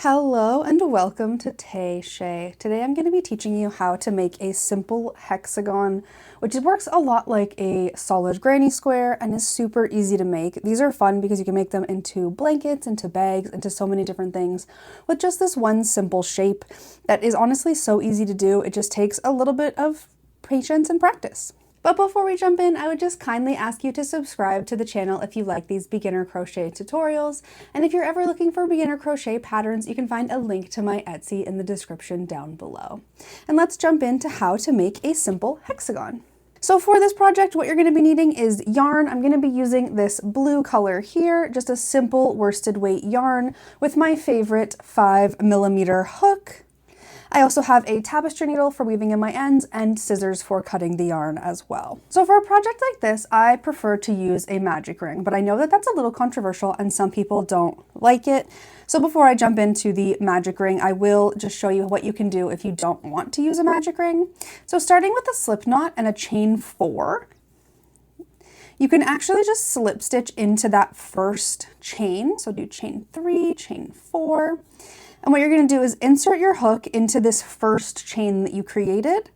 Hello and welcome to Crochet. Today I'm going to be teaching you how to make a simple hexagon, which works a lot like a solid granny square and is super easy to make. These are fun because you can make them into blankets, into bags, into so many different things with just this one simple shape that is honestly so easy to do. It just takes a little bit of patience and practice. But before we jump in, I would just kindly ask you to subscribe to the channel if you like these beginner crochet tutorials. And if you're ever looking for beginner crochet patterns, you can find a link to my Etsy in the description down below. And let's jump into how to make a simple hexagon. So for this project, what you're going to be needing is yarn. I'm going to be using this blue color here, just a simple worsted weight yarn with my favorite 5mm hook. I also have a tapestry needle for weaving in my ends and scissors for cutting the yarn as well. So for a project like this, I prefer to use a magic ring, but I know that that's a little controversial and some people don't like it. So before I jump into the magic ring, I will just show you what you can do if you don't want to use a magic ring. So starting with a slip knot and a chain 4, you can actually just slip stitch into that first chain. So do chain 3, chain 4. And what you're going to do is insert your hook into this first chain that you created.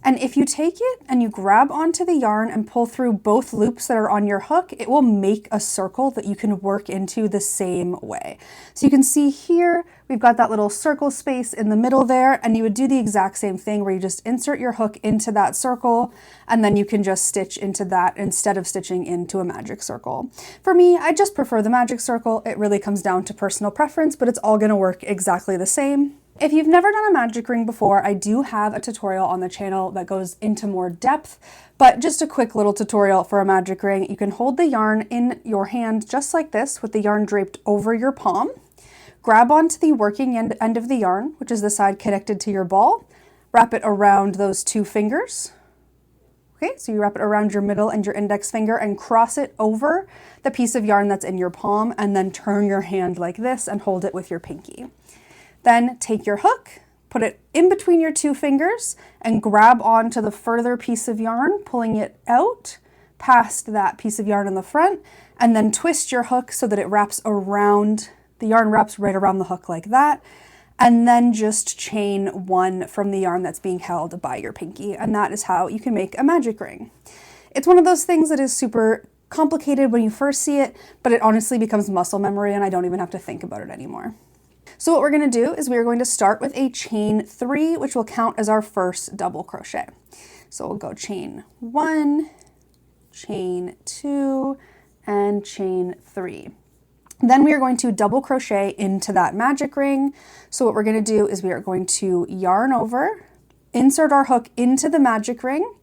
And if you take it and you grab onto the yarn and pull through both loops that are on your hook, it will make a circle that you can work into the same way. So you can see here, we've got that little circle space in the middle there, and you would do the exact same thing where you just insert your hook into that circle, and then you can just stitch into that instead of stitching into a magic circle. For me, I just prefer the magic circle. It really comes down to personal preference, but it's all going to work exactly the same. If you've never done a magic ring before, I do have a tutorial on the channel that goes into more depth, but just a quick little tutorial for a magic ring. You can hold the yarn in your hand just like this with the yarn draped over your palm. Grab onto the working end of the yarn, which is the side connected to your ball. Wrap it around those two fingers. Okay, so you wrap it around your middle and your index finger and cross it over the piece of yarn that's in your palm, and then turn your hand like this and hold it with your pinky. Then take your hook, put it in between your two fingers, and grab onto the further piece of yarn, pulling it out past that piece of yarn in the front, and then twist your hook so that it wraps around, the yarn wraps right around the hook like that, and then just chain 1 from the yarn that's being held by your pinky, and that is how you can make a magic ring. It's one of those things that is super complicated when you first see it, but it honestly becomes muscle memory and I don't even have to think about it anymore. So what we're going to do is we are going to start with a chain 3, which will count as our first double crochet. So we'll go chain 1, chain 2, and chain 3. Then we are going to double crochet into that magic ring. So what we're going to do is we are going to yarn over, insert our hook into the magic ring.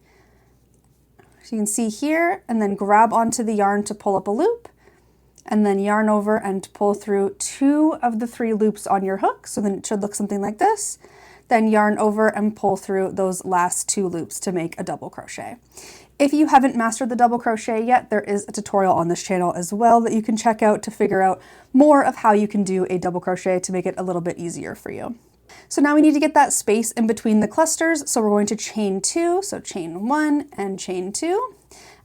So you can see here, and then grab onto the yarn to pull up a loop, and then yarn over and pull through 2 of the 3 loops on your hook. So then it should look something like this. Then yarn over and pull through those last 2 loops to make a double crochet. If you haven't mastered the double crochet yet, there is a tutorial on this channel as well that you can check out to figure out more of how you can do a double crochet to make it a little bit easier for you. So now we need to get that space in between the clusters. So we're going to chain 2, so chain 1 and chain 2.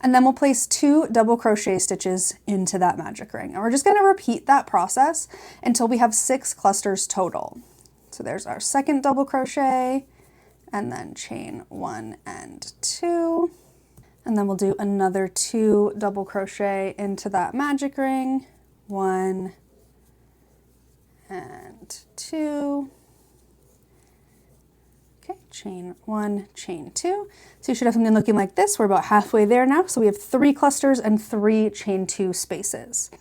And then we'll place 2 double crochet stitches into that magic ring. And we're just going to repeat that process until we have 6 clusters total. So there's our second double crochet, and then chain 1 and 2. And then we'll do another 2 double crochet into that magic ring. 1 and 2. Okay, chain 1, chain 2. So you should have something looking like this. We're about halfway there now. So we have 3 clusters and 3 chain 2 spaces.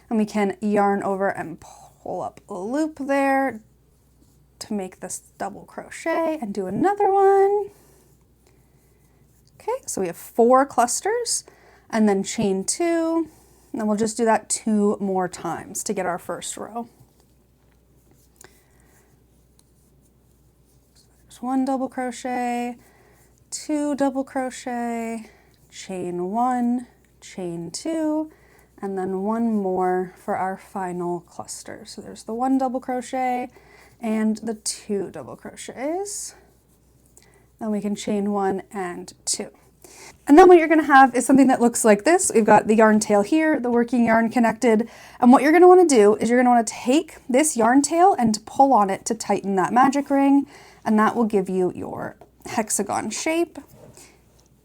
And we can yarn over and pull up a loop there to make this double crochet and do another one. Okay, so we have 4 clusters and then chain 2. And then we'll just do that 2 more times to get our first row. 1 double crochet, 2 double crochet, chain 1, chain 2, and then 1 more for our final cluster. So there's the 1 double crochet and the 2 double crochets. Then we can chain 1 and 2. And then what you're going to have is something that looks like this. We've got the yarn tail here, the working yarn connected. And what you're going to want to do is you're going to want to take this yarn tail and pull on it to tighten that magic ring. And that will give you your hexagon shape.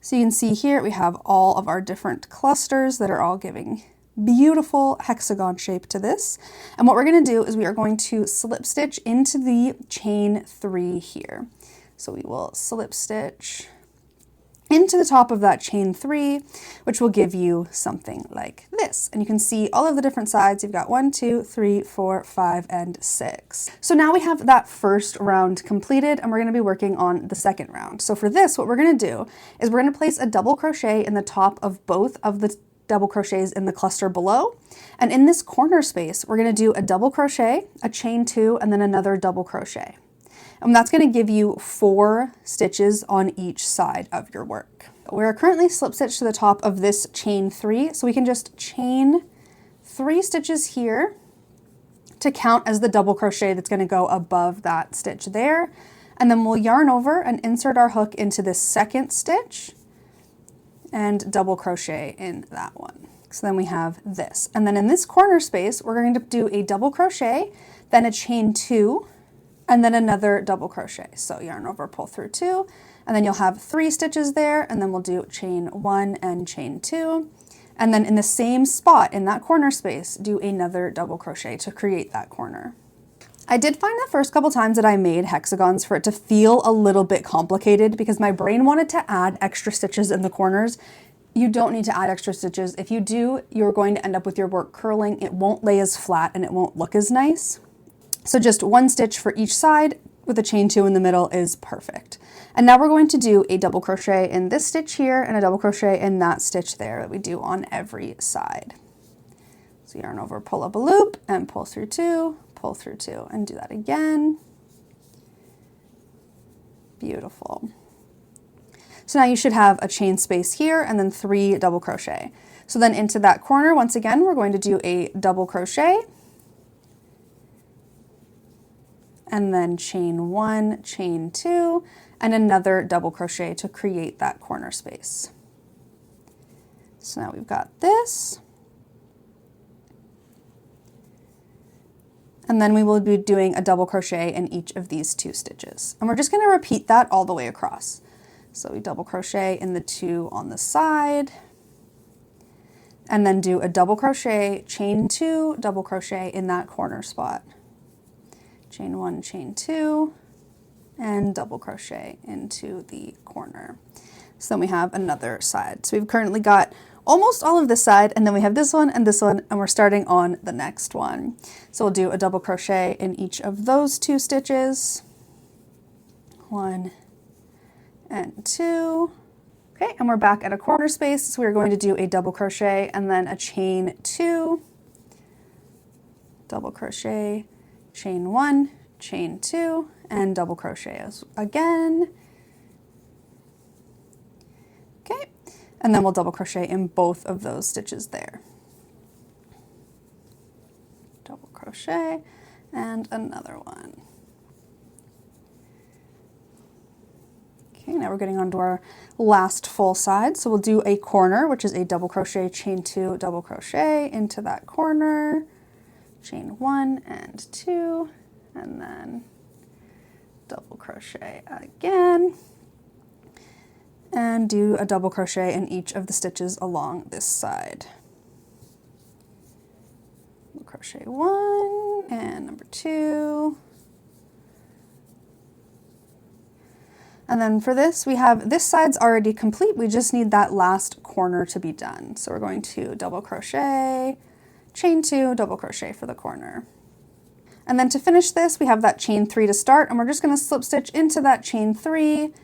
So you can see here we have all of our different clusters that are all giving beautiful hexagon shape to this. And what we're going to do is we are going to slip stitch into the chain 3 here. So we will slip stitch into the top of that chain 3, which will give you something like this. And you can see all of the different sides. You've got 1, 2, 3, 4, 5, and 6. So now we have that first round completed, and we're going to be working on the second round. So for this, what we're going to do is we're going to place a double crochet in the top of both of the double crochets in the cluster below. And in this corner space, we're going to do a double crochet, a chain 2, and then another double crochet. And that's going to give you 4 stitches on each side of your work. We're currently slip stitched to the top of this chain 3, so we can just chain 3 stitches here to count as the double crochet that's going to go above that stitch there. And then we'll yarn over and insert our hook into this second stitch and double crochet in that one. So then we have this. And then in this corner space, we're going to do a double crochet, then a chain 2, and then another double crochet. So yarn over, pull through 2, and then you'll have 3 stitches there, and then we'll do chain 1 and chain 2. And then in the same spot in that corner space, do another double crochet to create that corner. I did find the first couple times that I made hexagons for it to feel a little bit complicated because my brain wanted to add extra stitches in the corners. You don't need to add extra stitches. If you do, you're going to end up with your work curling. It won't lay as flat and it won't look as nice. So just 1 stitch for each side with a chain 2 in the middle is perfect. And now we're going to do a double crochet in this stitch here and a double crochet in that stitch there that we do on every side. So yarn over, pull up a loop and pull through 2, pull through 2, and do that again. Beautiful. So now you should have a chain space here and then 3 double crochet. So then into that corner, once again, we're going to do a double crochet, and then chain 1, chain 2, and another double crochet to create that corner space. So now we've got this. And then we will be doing a double crochet in each of these 2 stitches. And we're just going to repeat that all the way across. So we double crochet in the 2 on the side, and then do a double crochet, chain 2, double crochet in that corner spot. Chain 1, chain 2, and double crochet into the corner. So then we have another side. So we've currently got almost all of this side, and then we have this one, and we're starting on the next one. So we'll do a double crochet in each of those 2 stitches. 1 and 2. Okay, and we're back at a corner space, so we're going to do a double crochet and then a chain 2, double crochet, chain 1, chain 2, and double crochet again. Okay, and then we'll double crochet in both of those stitches there. Double crochet and another one. Okay, now we're getting onto our last full side. So we'll do a corner, which is a double crochet, chain 2, double crochet into that corner, chain 1 and 2, and then double crochet again, and do a double crochet in each of the stitches along this side. Double crochet 1 and number 2. And then for this, we have this side's already complete. We just need that last corner to be done. So we're going to double crochet, chain 2, double crochet for the corner. And then to finish this, we have that chain 3 to start, and we're just going to slip stitch into that chain 3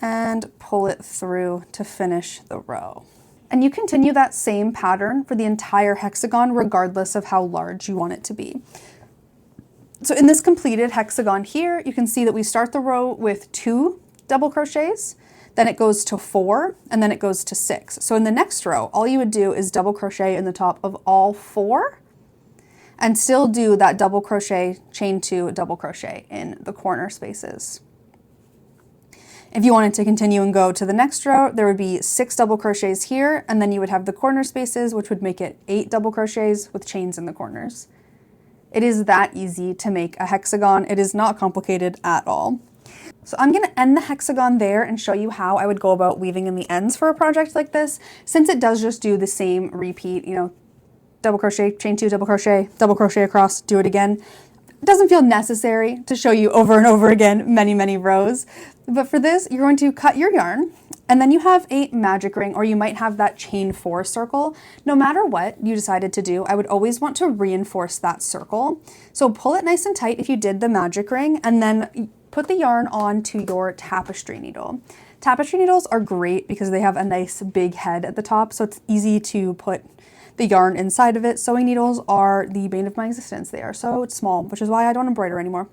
and pull it through to finish the row. And you continue that same pattern for the entire hexagon, regardless of how large you want it to be. So in this completed hexagon here, you can see that we start the row with 2 double crochets, then it goes to 4, and then it goes to 6. So in the next row, all you would do is double crochet in the top of all 4, and still do that double crochet, chain 2, double crochet in the corner spaces. If you wanted to continue and go to the next row, there would be 6 double crochets here, and then you would have the corner spaces, which would make it 8 double crochets with chains in the corners. It is that easy to make a hexagon. It is not complicated at all. So I'm going to end the hexagon there and show you how I would go about weaving in the ends for a project like this, since it does just do the same repeat, double crochet, chain 2, double crochet across, do it again. It doesn't feel necessary to show you over and over again many rows. But for this, you're going to cut your yarn, and then you have a magic ring, or you might have that chain 4 circle. No matter what you decided to do, I would always want to reinforce that circle. So pull it nice and tight if you did the magic ring, and then put the yarn onto your tapestry needle. Tapestry needles are great because they have a nice big head at the top, so it's easy to put the yarn inside of it. Sewing needles are the bane of my existence. They are so small, which is why I don't embroider anymore.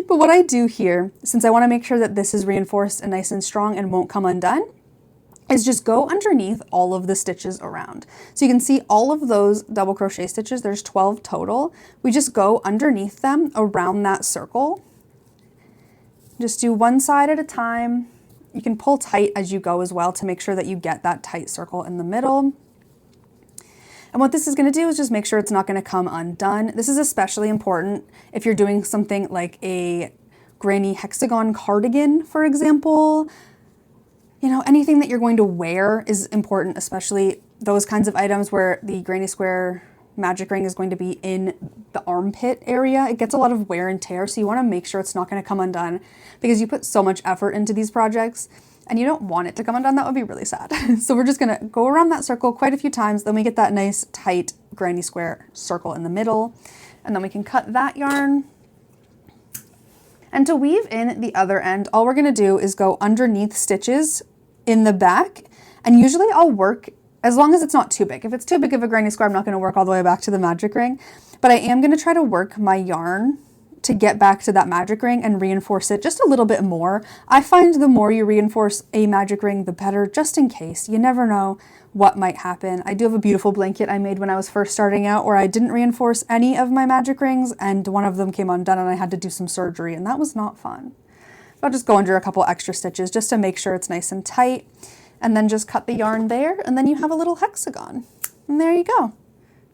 But what I do here, since I want to make sure that this is reinforced and nice and strong and won't come undone, is just go underneath all of the stitches around. So you can see all of those double crochet stitches, there's 12 total. We just go underneath them around that circle. Just do one side at a time. You can pull tight as you go as well to make sure that you get that tight circle in the middle. And what this is going to do is just make sure it's not going to come undone. This is especially important if you're doing something like a granny hexagon cardigan, for example. Anything that you're going to wear is important, especially those kinds of items where the granny square magic ring is going to be in the armpit area. It gets a lot of wear and tear, so you want to make sure it's not going to come undone because you put so much effort into these projects and you don't want it to come undone. That would be really sad. So we're just going to go around that circle quite a few times, then we get that nice tight granny square circle in the middle, and then we can cut that yarn. And to weave in the other end, all we're going to do is go underneath stitches in the back, and usually I'll work as long as it's not too big. If it's too big of a granny square, I'm not going to work all the way back to the magic ring, but I am going to try to work my yarn to get back to that magic ring and reinforce it just a little bit more. I find the more you reinforce a magic ring, the better, just in case. You never know what might happen. I do have a beautiful blanket I made when I was first starting out where I didn't reinforce any of my magic rings, and one of them came undone and I had to do some surgery, and that was not fun. I'll just go under a couple extra stitches just to make sure it's nice and tight, and then just cut the yarn there, and then you have a little hexagon. And there you go.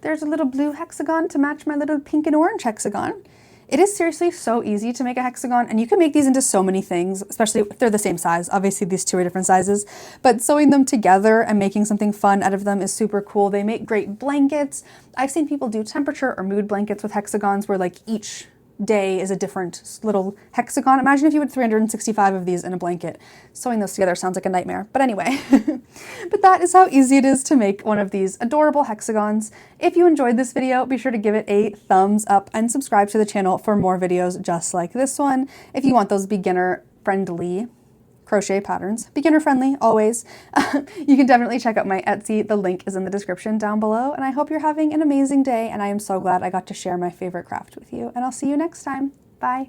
There's a little blue hexagon to match my little pink and orange hexagon. It is seriously so easy to make a hexagon, and you can make these into so many things, especially if they're the same size. Obviously, these two are different sizes, but sewing them together and making something fun out of them is super cool. They make great blankets. I've seen people do temperature or mood blankets with hexagons where like each day is a different little hexagon. Imagine if you had 365 of these in a blanket. Sewing those together sounds like a nightmare, but anyway. But that is how easy it is to make one of these adorable hexagons. If you enjoyed this video, be sure to give it a thumbs up and subscribe to the channel for more videos just like this one. If you want those beginner-friendly crochet patterns, beginner friendly always, you can definitely check out my Etsy. The link is in the description down below, and I hope you're having an amazing day, and I am so glad I got to share my favorite craft with you, and I'll see you next time. Bye.